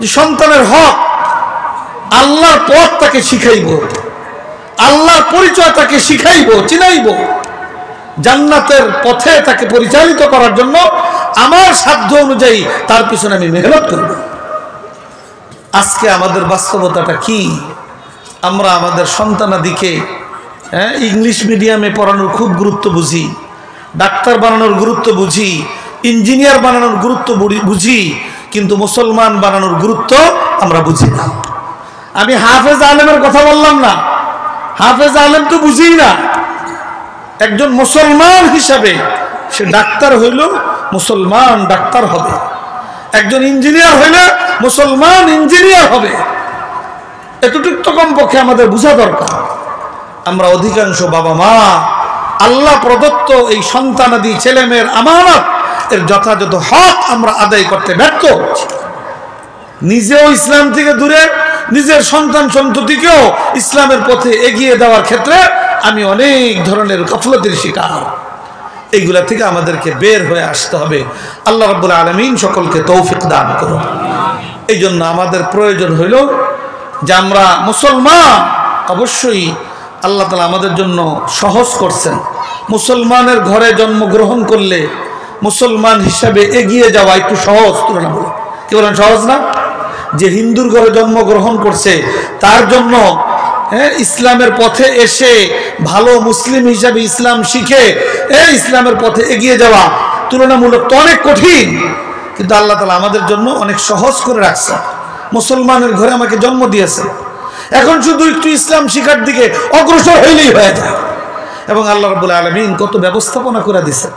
যে সন্তানের হক, আল্লাহর পথ তাকে শিখাইব, আল্লাহর পরিচয় তাকে শিখাইব, চিনাইব, জান্নাতের পথে তাকে পরিচালিত করার জন্য আমার সাধ্য অনুযায়ী তার পিছনে আমি মেহনত করব। আজকে আমাদের বাস্তবতাটা কি? আমরা আমাদের সন্তানাদিকে ইংলিশ মিডিয়ামে পড়ানোর খুব গুরুত্ব বুঝি, ডাক্তার বানানোর গুরুত্ব বুঝি, ইঞ্জিনিয়ার বানানোর গুরুত্ব বুঝি, কিন্তু মুসলমান বানানোর গুরুত্ব আমরা বুঝি না। আমি হাফেজ আলেমের কথা বললাম না, হাফেজ আলেম তো বুঝি না। একজন মুসলমান হিসাবে সে ডাক্তার হইল, মুসলমান ডাক্তার হবে। একজন ইঞ্জিনিয়ার হইলে মুসলমান ইঞ্জিনিয়ার হবে। এতটুকু তো কমপক্ষে আমাদের বোঝা দরকার। আমরা অধিকাংশ বাবা মা আল্লাহ প্রদত্ত এই সন্তানাদি ছেলে মেয়ের আমানত এর যথাযথ হক আমরা আদায় করতে ব্যর্থ হচ্ছি। নিজেও ইসলাম থেকে দূরে, নিজের সন্তান সন্ততিকেও ইসলামের পথে এগিয়ে দেওয়ার ক্ষেত্রে আমি অনেক ধরনের গফলতের শিকার। এইগুলা থেকে আমাদেরকে বের হয়ে আসতে হবে। আল্লাহ রাব্বুল আলামিন সকলকে তৌফিক দান করুন। এই জন্য আমাদের প্রয়োজন হইল যে আমরা মুসলমান, অবশ্যই আল্লাহ তাআলা আমাদের জন্য সহজ করছেন। মুসলমানের ঘরে জন্মগ্রহণ করলে মুসলমান হিসাবে এগিয়ে যাওয়া একটু সহজ তুলনামূলক। কি বলেন, সহজ না? যে হিন্দুর ঘরে জন্মগ্রহণ করছে তার জন্য ইসলামের পথে এসে ভালো মুসলিম হিসাবে ইসলাম শিখে ইসলামের পথে এগিয়ে যাওয়া তুলনামূলক তো অনেক কঠিন, কিন্তু আল্লাহ তাআলা আমাদের জন্য অনেক সহজ করে রাখছে। মুসলমানের ঘরে আমাকে জন্ম দিয়েছে, এখন শুধু একটু ইসলাম শিখার দিকে অগ্রসর হইলেই হয়ে যায়। এবং আল্লাহ রাব্বুল আলামিন কত ব্যবস্থাপনা করে দিছে।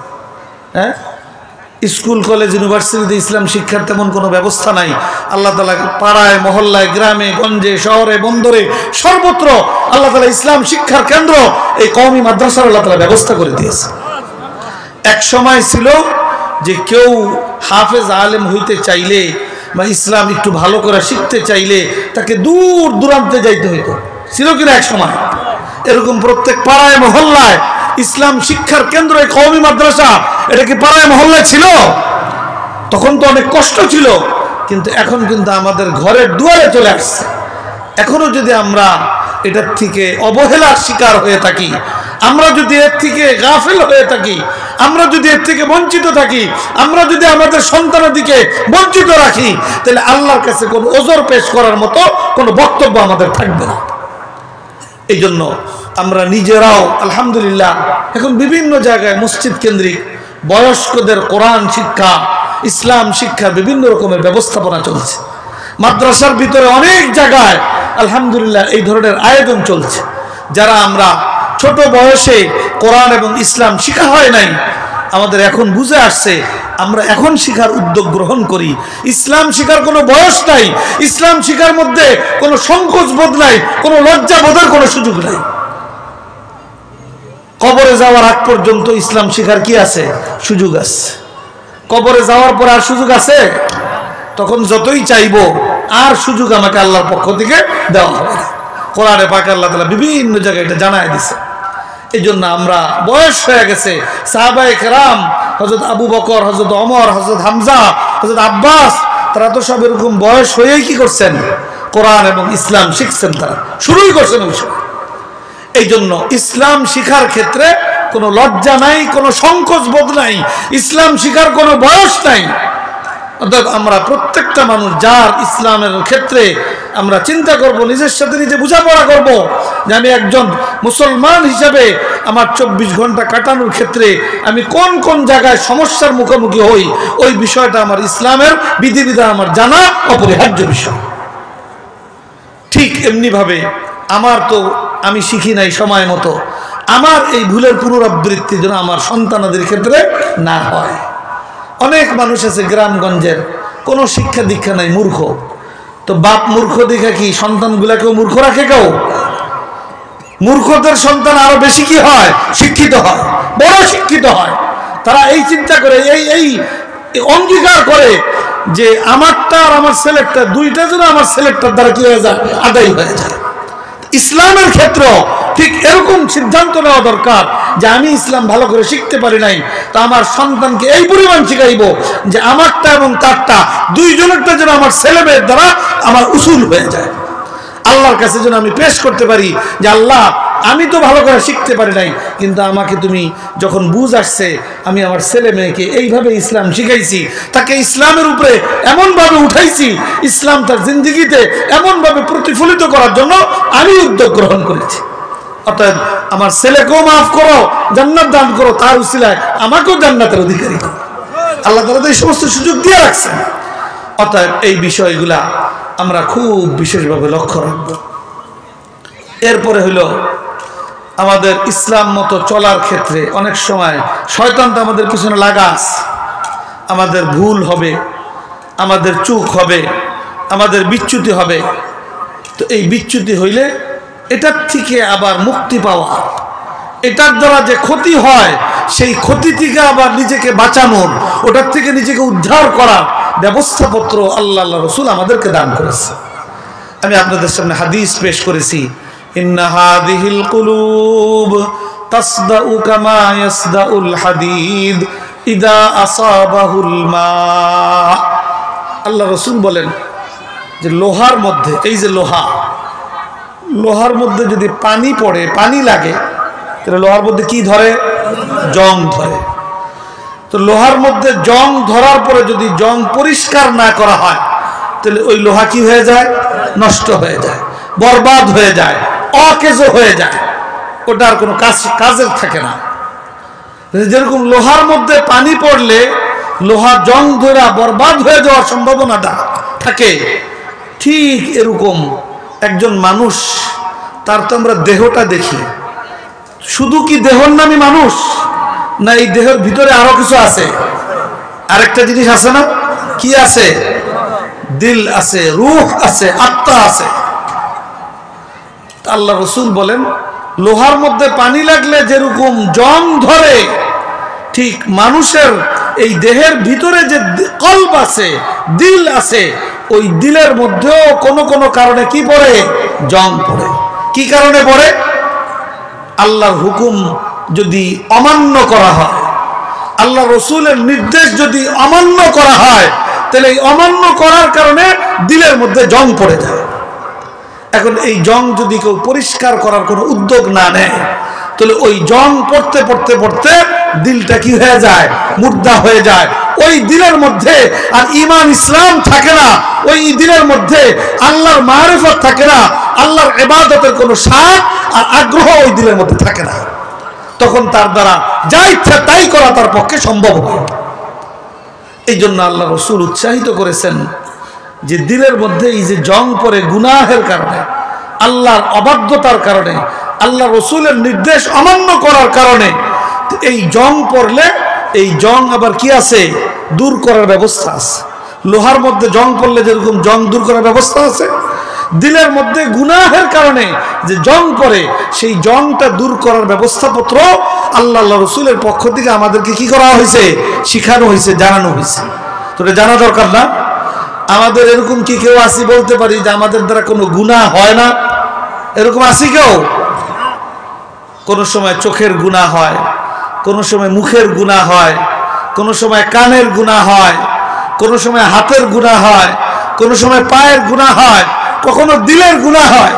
স্কুল কলেজ ইউনিভার্সিটিতে ইসলাম শিক্ষার তেমন কোনো ব্যবস্থা নাই। আল্লাহ তাআলা পাড়ায় মহল্লায় গ্রামে গঞ্জে শহরে বন্দরে সর্বত্র আল্লাহ তাআলা ইসলাম শিক্ষার কেন্দ্র, এই কওমি মাদ্রাসার আল্লাহ তাআলা ব্যবস্থা করে দিয়েছে। এক সময় ছিল যে কেউ হাফেজ আলেম হইতে চাইলে বা ইসলাম একটু ভালো করে শিখতে চাইলে তাকে দূর দূরান্তে যাইতে হইতো, ছিল কিনা এক সময়? এরকম প্রত্যেক পাড়ায় মহল্লায় ইসলাম শিক্ষার কেন্দ্র এই কওমি মাদ্রাসা, এটা কি পাড়ায় মহল্লায় ছিল? তখন তো অনেক কষ্ট ছিল, কিন্তু এখন কিন্তু আমাদের ঘরের দুয়ারে চলে আসছে। এখনো যদি আমরা এটার থেকে অবহেলার শিকার হয়ে থাকি, আমরা যদি এর থেকে গাফিল হয়ে থাকি, আমরা যদি এর থেকে বঞ্চিত থাকি, আমরা যদি আমাদের সন্তানাদিকে বঞ্চিত রাখি, তাহলে আল্লাহর কাছে কোনো ওজর পেশ করার মতো কোনো বক্তব্য আমাদের থাকবে না। এই জন্য আমরা নিজেরাও আলহামদুলিল্লাহ এখন বিভিন্ন জায়গায় মসজিদ কেন্দ্রিক বয়স্কদের কোরআন শিক্ষা, ইসলাম শিক্ষা বিভিন্ন রকমের ব্যবস্থাপনা চলছে। মাদ্রাসার ভিতরে অনেক জায়গায় আলহামদুলিল্লাহ এই ধরনের আয়োজন চলছে। যারা আমরা ছোট বয়সে কোরআন এবং ইসলাম শিখা হয় নাই, আমাদের এখন বুঝে আসছে, আমরা এখন শিখার উদ্যোগ গ্রহণ করি। ইসলাম শিখার কোনো বয়স নাই, ইসলাম শিখার মধ্যে কোনো সংকোচ বোধ নাই, কোনো লজ্জা বোধের কোনো সুযোগ নাই। কবরে যাওয়ার আগ পর্যন্ত ইসলাম শিখার কি আছে? সুযোগ আছে। কবরে যাওয়ার পর আর সুযোগ আছে? তখন যতই চাইবো আর সুযোগ আমাকে আল্লাহর পক্ষ থেকে দেওয়া হবে না। কোরআনে পাকে আল্লাহ তাআলা বিভিন্ন জায়গায় এটা জানায় দিছে। এই জন্য আমরা বয়স হয়ে গেছে, সাহাবায়ে কেরাম হযরত আবু বকর, হযরত ওমর, হযরত হামজা, হযরত আব্বাস, তারা তো সব এরকম বয়স হয়েই কি করছেন? কোরআন এবং ইসলাম শিখছেন, তারা শুরুই করছেন ওই সময়। এই জন্য ইসলাম শিখার ক্ষেত্রে কোনো লজ্জা নাই, কোনো সংকোচ বোধ নাই, ইসলাম শিখার কোনো বয়স নাই। অর্থাৎ আমরা প্রত্যেকটা মানুষ যার ইসলামের ক্ষেত্রে আমরা চিন্তা করব, নিজের সাথে নিজে বোঝাপড়া করব যে আমি একজন মুসলমান হিসাবে আমার 24 ঘন্টা কাটানোর ক্ষেত্রে আমি কোন কোন জায়গায় সমস্যার মুখোমুখি হই, ওই বিষয়টা আমার ইসলামের বিধিবিধান আমার জানা অপরিহার্য বিষয়। ঠিক এমনিভাবে আমার তো আমি শিখি নাই সময় মতো, আমার এই ভুলের পুনরাবৃত্তি যেন আমার সন্তানাদের ক্ষেত্রে না হয়। অনেক মানুষ আছে গ্রামগঞ্জের, কোনো শিক্ষা দীক্ষা নাই, মূর্খ। তো বাপ মূর্খ দেখে কি সন্তানগুলাকেও মূর্খ রাখে কেউ? মূর্খদের সন্তান আরো বেশি কি হয়? শিক্ষিত হয়, বড় শিক্ষিত হয়। তারা এই চিন্তা করে, এই অঙ্গীকার করে যে আমারটা আর আমার ছেলেরটা দুইটা যেন আমার ছেলেরটার দ্বারা কি হয়ে যায়? আদায় হয়ে যায়। ইসলামের ক্ষেত্রে ঠিক এরকম সিদ্ধান্ত নেওয়া দরকার যে আমি ইসলাম ভালো করে শিখতে পারি নাই, তা আমার সন্তানকে এই পরিমাণ শিখাইব যে আমারটা এবং তারটা দুইজনেরটা যেন আমার ছেলেমেয়ের দ্বারা আমার উসুল হয়ে যায়। আল্লাহর কাছে যেন আমি পেশ করতে পারি যে আল্লাহ, আমি তো ভালো করে শিখতে পারি নাই, কিন্তু আমাকে তুমি যখন বুঝ আসছে, আমি আমার ছেলে মেয়েকে এইভাবে ইসলাম শিখাইছি, তাকে ইসলামের উপরে এমনভাবে উঠাইছি, ইসলাম তার জিন্দগিতে এমনভাবে প্রতিফলিত করার জন্য আমি উদ্যোগ গ্রহণ করেছি। অর্থাৎ আমার ছেলেকেও মাফ করো, জান্নাত দান করো, তার উসিলায় আমাকেও জান্নাতের অধিকারী করো। আল্লাহ তাআলা তো এই সমস্ত সুযোগ দিয়ে রাখছেন। অর্থাৎ এই বিষয়গুলা আমরা খুব বিশেষভাবে লক্ষ্য রাখব। এরপরে হলো আমাদের ইসলাম মতো চলার ক্ষেত্রে অনেক সময় শয়তান তো আমাদের পিছনে লাগাস, আমাদের ভুল হবে, আমাদের চুক হবে, আমাদের বিচ্যুতি হবে। তো এই বিচ্যুতি হইলে এটার থেকে আবার মুক্তি পাওয়া, এটার দ্বারা যে ক্ষতি হয় সেই ক্ষতি থেকে আবার নিজেকে বাঁচানোর, ওটার থেকে নিজেকে উদ্ধার করার ব্যবস্থাপত্র আল্লাহ রসুল আমাদেরকে দান করেছে। আমি আপনাদের সামনে হাদিস পেশ করেছি, ইন্না হাদিহিল কুলুব তাসদাউ কামা ইয়াসদাউল হাদিদ ইদা আসাবাহুল মা। আল্লাহ রসুল বলেন যে লোহার মধ্যে, এই যে লোহার মধ্যে যদি পানি পড়ে, পানি লাগে, তাহলে লোহার মধ্যে কি ধরে? জং ধরে। তো লোহার মধ্যে জং ধরার পরে যদি জং পরিষ্কার না করা হয়, তাহলে ওই লোহা কি হয়ে যায়? নষ্ট হয়ে যায়, বরবাদ হয়ে যায়, অকেজ হয়ে যায়, ওটার কোনো কাজের থাকে না। যেরকম লোহার মধ্যে পানি পড়লে লোহা জং ধরা বরবাদ হয়ে যাওয়ার সম্ভাবনাটা থাকে, ঠিক এরকম একজন মানুষ, তার তো আমরা দেহটা দেখি, শুধু কি দেহর নামই মানুষ, না এই দেহের ভিতরে আরো কিছু আছে? আরেকটা জিনিস আছে না? কি আছে? দিল আছে, রূহ আছে, আত্মা আছে। আল্লাহ রসুল বলেন লোহার মধ্যে পানি লাগলে যেরকম জং ধরে, ঠিক মানুষের এই দেহের ভিতরে যে কলব আছে, দিল আছে, ওই দিলের মধ্যেও কোনো কোনো কারণে কি পড়ে? জং পড়ে। কি কারণে পড়ে? আল্লাহর হুকুম যদি অমান্য করা হয়, আল্লাহ রসুলের নির্দেশ যদি অমান্য করা হয়, তাহলে এই অমান্য করার কারণে দিলের মধ্যে জং পড়ে যায়। এখন এই জং যদি কেউ পরিষ্কার করার কোনো উদ্যোগ না নেয়, তাহলে ওই জং পড়তে পড়তে পড়তে দিলটা কি হয়ে যায়? মুর্দা হয়ে যায়। ওই দিলের মধ্যে আর ঈমান ইসলাম থাকে না, ওই দিলের মধ্যে আল্লাহর মারিফত থাকে না, আল্লাহর ইবাদতের কোনো স্বাদ আর আগ্রহ ওই দিলের মধ্যে থাকে না। তখন তার দ্বারা যা ইচ্ছা তাই করা তার পক্ষে সম্ভব হয়। এই জন্য আল্লাহ রসুল উৎসাহিত করেছেন যে দিলের মধ্যে এই যে জং পড়ে গুনাহের কারণে, আল্লাহর অবাধ্যতার কারণে, আল্লাহ রসুলের নির্দেশ অমান্য করার কারণে এই জং পড়লে, এই জং আবার কি আছে? দূর করার ব্যবস্থা আছে। লোহার মধ্যে জং পড়লে যেরকম জং দূর করার ব্যবস্থা আছে, দিলের মধ্যে গুনাহের কারণে যে জং পড়ে, সেই জংটা দূর করার ব্যবস্থাপত্র আল্লাহ রসুলের পক্ষ থেকে আমাদেরকে কি করা হয়েছে? শিখানো হয়েছে, জানানো হয়েছে। তো এটা জানা দরকার না? আমাদের এরকম কি কেউ আসি বলতে পারি যে আমাদের দ্বারা কোনো গুনাহ হয় না? এরকম আসি কেউ? কোনো সময় চোখের গুনাহ হয়, কোনো সময় মুখের গুনাহ হয়, কোনো সময় কানের গুনাহ হয়, কোনো সময় হাতের গুনাহ হয়, কোনো সময় পায়ের গুনাহ হয়, কখনো দিলের গুনাহ হয়।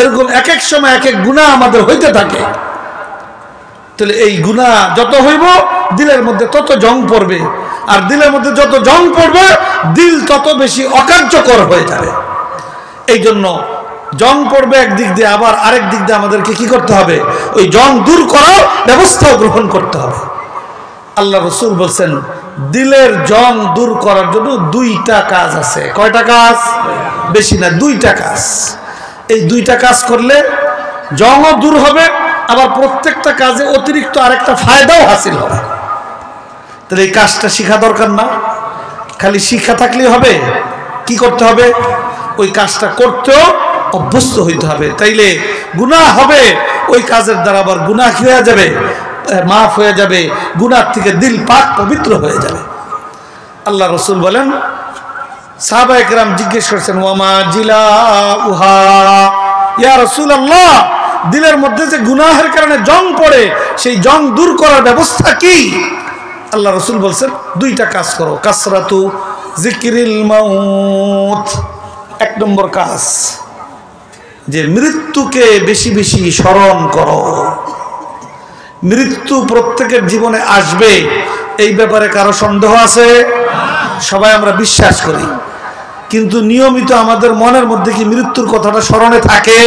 এরকম এক এক সময় এক এক গুনাহ আমাদের হইতে থাকে। তাহলে এই গুনাহ যত হইব, দিলের মধ্যে তত জং পড়বে, আর দিলের মধ্যে যত জং পড়বে, দিল তত বেশি অকার্যকর হয়ে যাবে। এই জন্য জং পড়বে একদিক দিয়ে, আবার আরেক দিক দিয়ে আমাদেরকে কি করতে হবে? ওই জং দূর করার ব্যবস্থাও গ্রহণ করতে হবে। আল্লাহ রসুল বলছেন দিলের জং দূর করার জন্য দুইটা কাজ আছে। কয়টা কাজ? বেশি না, দুইটা কাজ। এই দুইটা কাজ করলে জংও দূর হবে, আবার প্রত্যেকটা কাজে অতিরিক্ত আরেকটা ফায়দাও হাসিল হবে। তাহলে এই কাজটা শিখা দরকার না? খালি শিক্ষা থাকলেই হবে? কি করতে হবে? ওই কাজটা করতেও অভ্যস্ত হইতে হবে। তাইলে গুনাহ হবে, ওই কাজের দ্বারা আবার গুনাহ কি হয়ে যাবে? মাফ হয়ে যাবে, গুনাহ থেকে দিল পাক পবিত্র হয়ে যাবে। আল্লাহ রসুল বলেন, সাহাবায়ে কেরাম জিজ্ঞেস করছেন ওয়ামা জিলাউহা, ইয়া রাসূলুল্লাহ, দিলের মধ্যে যে গুনাহের কারণে জং পড়ে, সেই জং দূর করার ব্যবস্থা কি? আল্লাহ রাসূল বলছেন, দুইটা কাজ করো। কাসরাতু যিকরিল মাউত, এক নম্বর কাজ, যে মৃত্যুকে বেশি বেশি স্মরণ করো। মৃত্যু প্রত্যেকের জীবনে আসবে, এই ব্যাপারে কারো সন্দেহ আছে? সবাই আমরা বিশ্বাস করি, কিন্তু নিয়মিত আমাদের মনের মধ্যে কি মৃত্যুর কথাটা স্মরণে থাকে?